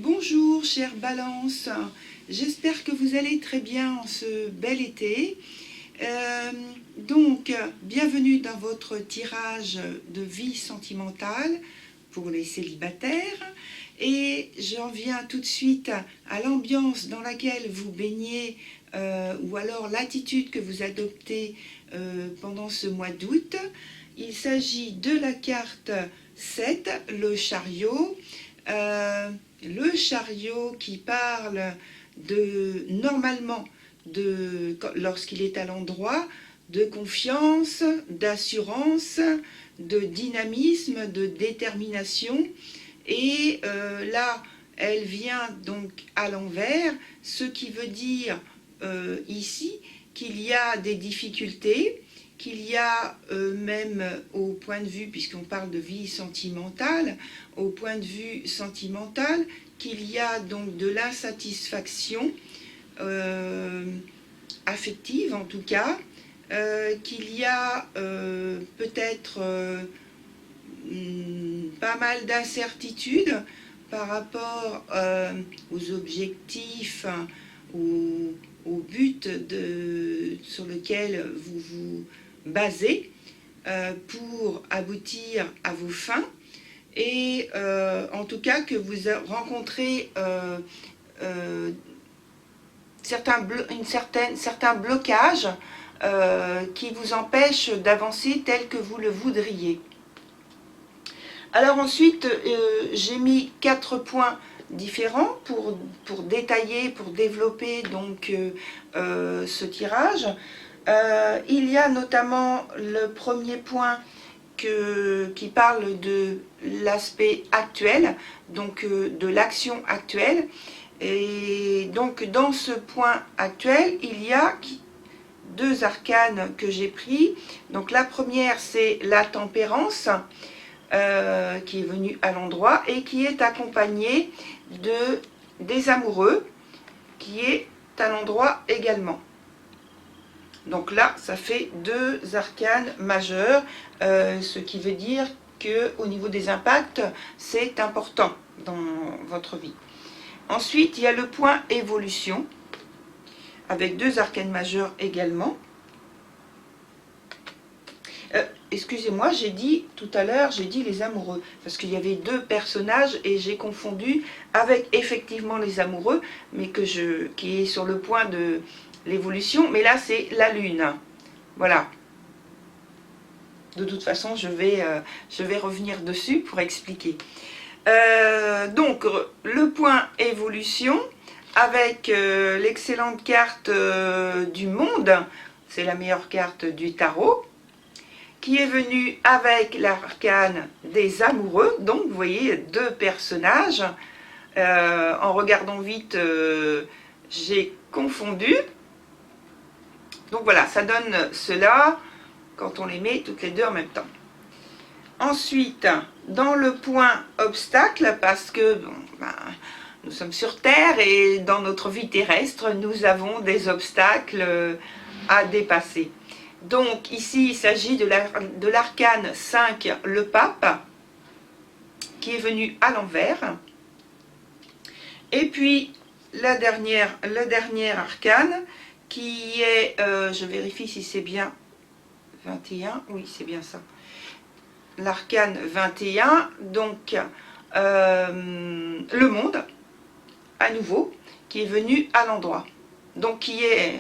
Bonjour chère Balance, j'espère que vous allez très bien en ce bel été. Bienvenue dans votre tirage de vie sentimentale pour les célibataires. Et j'en viens tout de suite à l'ambiance dans laquelle vous baignez ou alors l'attitude que vous adoptez pendant ce mois d'août. Il s'agit de la carte 7, le chariot. Le chariot qui parle normalement lorsqu'il est à l'endroit, de confiance, d'assurance, de dynamisme, de détermination. Et là, elle vient donc à l'envers, ce qui veut dire ici qu'il y a des difficultés, qu'il y a même au point de vue, puisqu'on parle de vie sentimentale, au point de vue sentimental, qu'il y a donc de l'insatisfaction affective en tout cas, qu'il y a peut-être pas mal d'incertitudes par rapport aux objectifs, au but sur lequel vous vous basez pour aboutir à vos fins, et en tout cas que vous rencontrez certains blocages qui vous empêchent d'avancer tel que vous le voudriez. Alors ensuite, j'ai mis 4 points différents pour détailler, pour développer donc ce tirage. Il y a notamment le premier point qui parle de l'aspect actuel, donc de l'action actuelle. Et donc dans ce point actuel, il y a 2 arcanes que j'ai pris. Donc la première, c'est la tempérance, qui est venue à l'endroit et qui est accompagnée des amoureux, qui est à l'endroit également. Donc là, ça fait 2 arcanes majeurs, ce qui veut dire qu'au niveau des impacts, c'est important dans votre vie. Ensuite, il y a le point évolution, avec 2 arcanes majeurs également. Excusez-moi, j'ai dit tout à l'heure, j'ai dit les amoureux, parce qu'il y avait 2 personnages et j'ai confondu avec effectivement les amoureux, mais qui est sur le point de l'évolution, mais là c'est la lune. Voilà. De toute façon, je vais revenir dessus pour expliquer. Donc, le point évolution, avec l'excellente carte du monde, c'est la meilleure carte du tarot, qui est venue avec l'arcane des amoureux. Donc vous voyez 2 personnages. En regardant vite, j'ai confondu. Donc voilà, ça donne cela quand on les met toutes les 2 en même temps. Ensuite, dans le point obstacle, parce que nous sommes sur Terre et dans notre vie terrestre, nous avons des obstacles à dépasser. Donc ici, il s'agit de l'arcane 5, le pape, qui est venu à l'envers. Et puis, le dernier arcane, qui est, je vérifie si c'est bien 21, oui c'est bien ça. L'arcane 21, donc le monde, à nouveau, qui est venu à l'endroit. Donc qui est...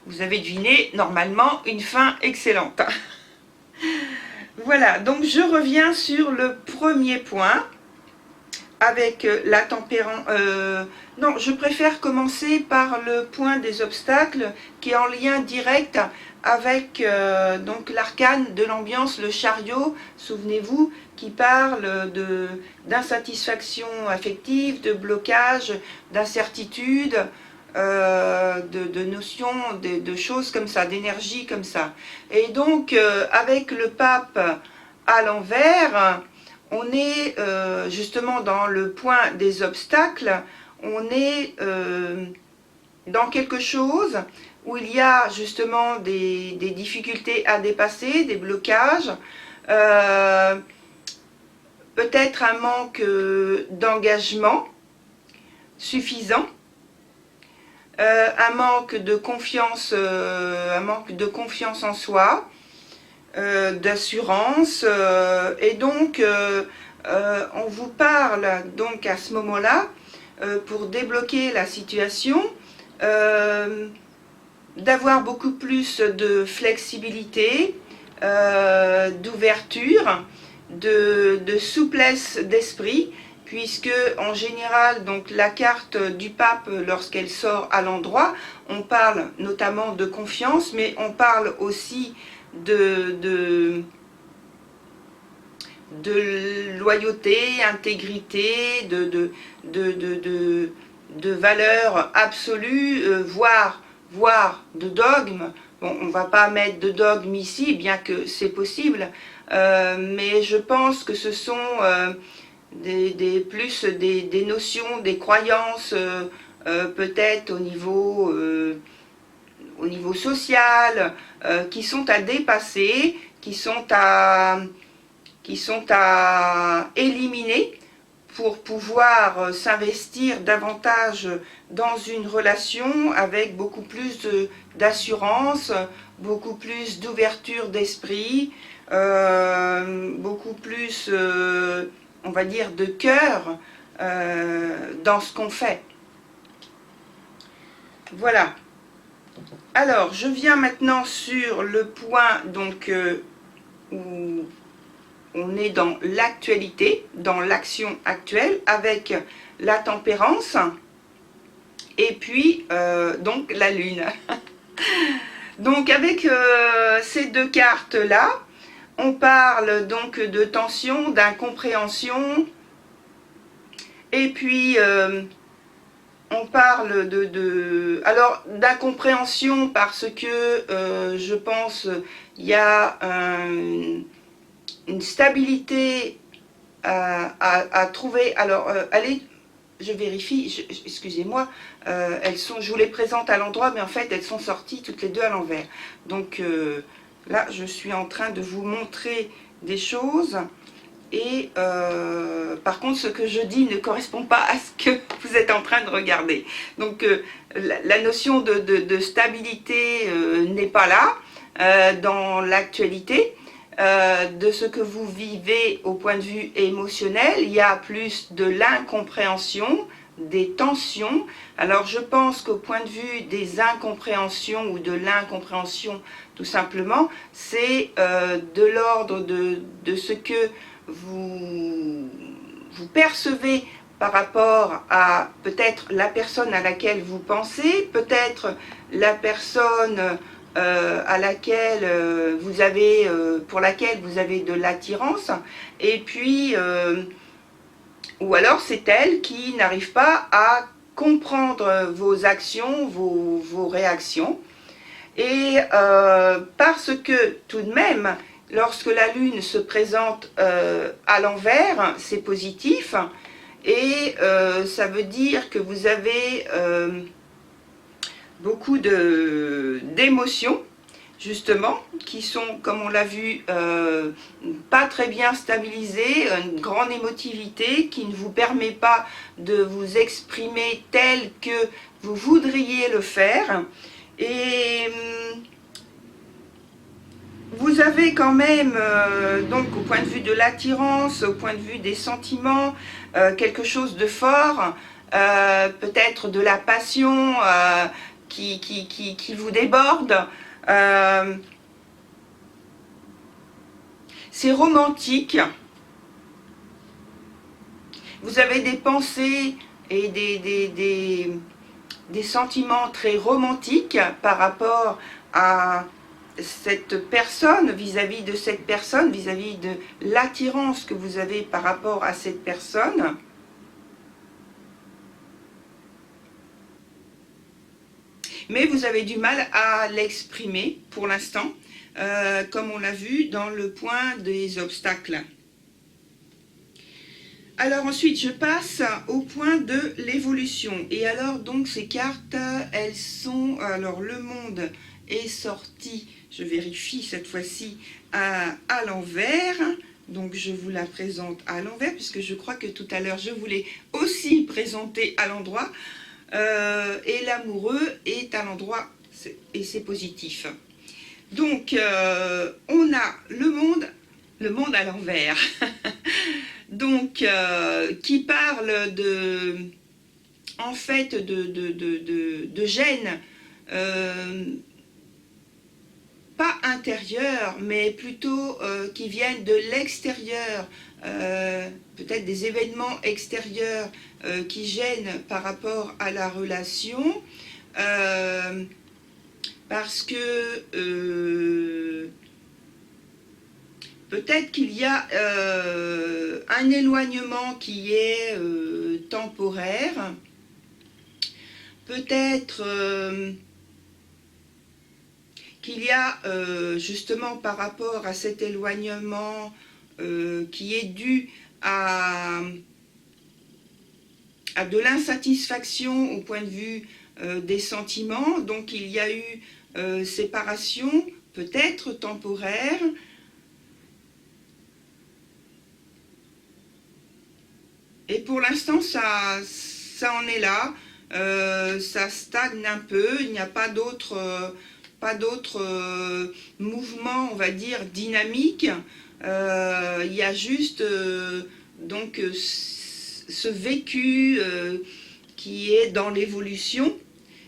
Vous avez deviné, normalement, une fin excellente. Voilà, donc je reviens sur le premier point, avec la tempérance... non, je préfère commencer par le point des obstacles, qui est en lien direct avec donc l'arcane de l'ambiance, le chariot, souvenez-vous, qui parle d'insatisfaction affective, de blocage, d'incertitude, de notions, de choses comme ça, d'énergie comme ça. Et donc, avec le pape à l'envers, on est justement dans le point des obstacles, on est dans quelque chose où il y a justement des difficultés à dépasser, des blocages, peut-être un manque d'engagement, suffisant, un manque de confiance en soi, d'assurance, et donc on vous parle donc à ce moment-là, pour débloquer la situation, d'avoir beaucoup plus de flexibilité, d'ouverture, de souplesse d'esprit, puisque en général, donc la carte du pape, lorsqu'elle sort à l'endroit, on parle notamment de confiance, mais on parle aussi de loyauté, intégrité, de valeurs absolues, voire de dogme. Bon, on ne va pas mettre de dogme ici, bien que c'est possible, mais je pense que ce sont plus des notions, des croyances, peut-être au niveau social, qui sont à dépasser, qui sont à éliminer pour pouvoir s'investir davantage dans une relation avec beaucoup plus d'assurance, beaucoup plus d'ouverture d'esprit, beaucoup plus, on va dire, de cœur dans ce qu'on fait. Voilà. Alors, je viens maintenant sur le point donc où on est dans l'actualité, dans l'action actuelle, avec la tempérance et puis donc la lune. Donc avec ces deux cartes-là, on parle donc de tension, d'incompréhension, et puis on parle alors d'incompréhension parce que je pense il y a une stabilité à trouver. Alors allez, je vérifie, excusez-moi, je vous les présente à l'endroit, mais en fait elles sont sorties toutes les deux à l'envers. Donc là je suis en train de vous montrer des choses, et par contre ce que je dis ne correspond pas à ce que vous êtes en train de regarder. Donc la notion de stabilité n'est pas là dans l'actualité. De ce que vous vivez au point de vue émotionnel, il y a plus de l'incompréhension, des tensions. Alors je pense qu'au point de vue des incompréhensions ou de l'incompréhension tout simplement, c'est de l'ordre de ce que vous percevez par rapport à peut-être la personne à laquelle vous pensez, peut-être la personne à laquelle pour laquelle vous avez de l'attirance, et puis ou alors c'est elle qui n'arrive pas à comprendre vos actions, vos réactions, et parce que tout de même, lorsque la lune se présente à l'envers, c'est positif, et ça veut dire que vous avez beaucoup d'émotions, justement, qui sont, comme on l'a vu, pas très bien stabilisées, une grande émotivité qui ne vous permet pas de vous exprimer tel que vous voudriez le faire. Et vous avez quand même, donc au point de vue de l'attirance, au point de vue des sentiments, quelque chose de fort, peut-être de la passion qui vous déborde. C'est romantique. Vous avez des pensées et des sentiments très romantiques par rapport à cette personne, vis-à-vis de cette personne, vis-à-vis de l'attirance que vous avez par rapport à cette personne. Mais vous avez du mal à l'exprimer pour l'instant, comme on l'a vu dans le point des obstacles. Alors ensuite, je passe au point de l'évolution. Et alors, donc, ces cartes, elles sont... Alors, le monde est sorti, je vérifie cette fois-ci, à l'envers. Donc je vous la présente à l'envers, puisque je crois que tout à l'heure je voulais aussi présenter à l'endroit. Et l'amoureux est à l'endroit, et c'est positif. Donc on a le monde à l'envers. Donc qui parle de, en fait, de gêne, pas intérieur, mais plutôt qui viennent de l'extérieur, peut-être des événements extérieurs qui gênent par rapport à la relation, parce que peut-être qu'il y a un éloignement qui est temporaire, peut-être qu'il y a justement par rapport à cet éloignement qui est dû à de l'insatisfaction au point de vue des sentiments. Donc il y a eu séparation, peut-être temporaire, et pour l'instant ça en est là, ça stagne un peu, il n'y a pas d'autres mouvements, on va dire, dynamiques. Il y a juste donc ce vécu qui est dans l'évolution.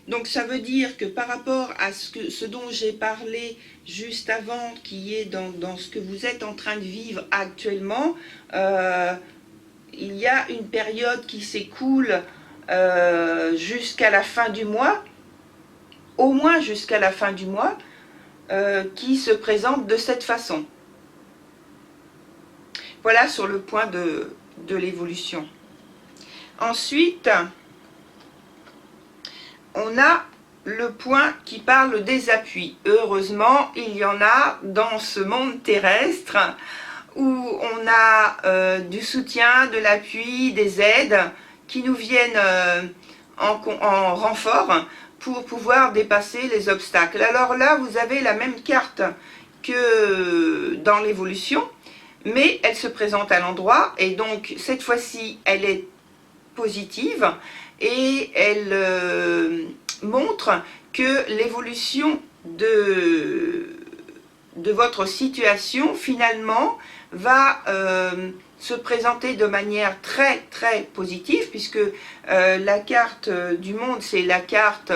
Donc ça veut dire que par rapport à ce dont j'ai parlé juste avant, qui est dans ce que vous êtes en train de vivre actuellement, il y a une période qui s'écoule jusqu'à la fin du mois, au moins jusqu'à la fin du mois, qui se présente de cette façon. Voilà sur le point de l'évolution. Ensuite, on a le point qui parle des appuis. Heureusement, il y en a dans ce monde terrestre où on a du soutien, de l'appui, des aides qui nous viennent en renfort pour pouvoir dépasser les obstacles. Alors là, vous avez la même carte que dans l'évolution, mais elle se présente à l'endroit, et donc cette fois-ci, elle est positive, et elle montre que l'évolution de votre situation, finalement, va se présenter de manière très très positive, puisque la carte du monde, c'est la carte,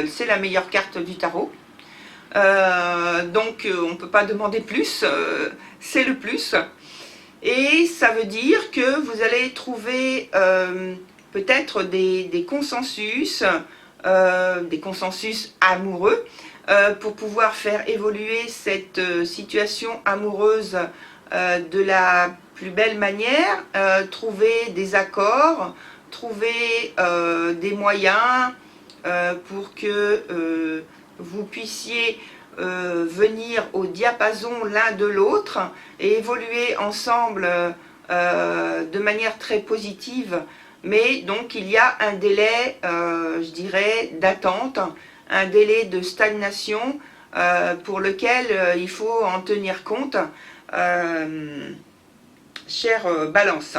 c'est la meilleure carte du tarot. Donc on ne peut pas demander plus, c'est le plus. Et ça veut dire que vous allez trouver peut-être des consensus amoureux, pour pouvoir faire évoluer cette situation amoureuse de la plus belle manière, trouver des accords, trouver des moyens pour que vous puissiez venir au diapason l'un de l'autre et évoluer ensemble de manière très positive. Mais donc il y a un délai, je dirais, d'attente, un délai de stagnation pour lequel il faut en tenir compte, chère Balance.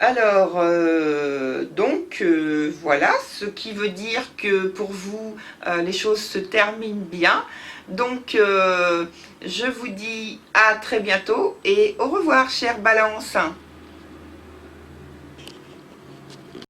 Alors, voilà, ce qui veut dire que pour vous, les choses se terminent bien. Donc, je vous dis à très bientôt et au revoir, chère Balance.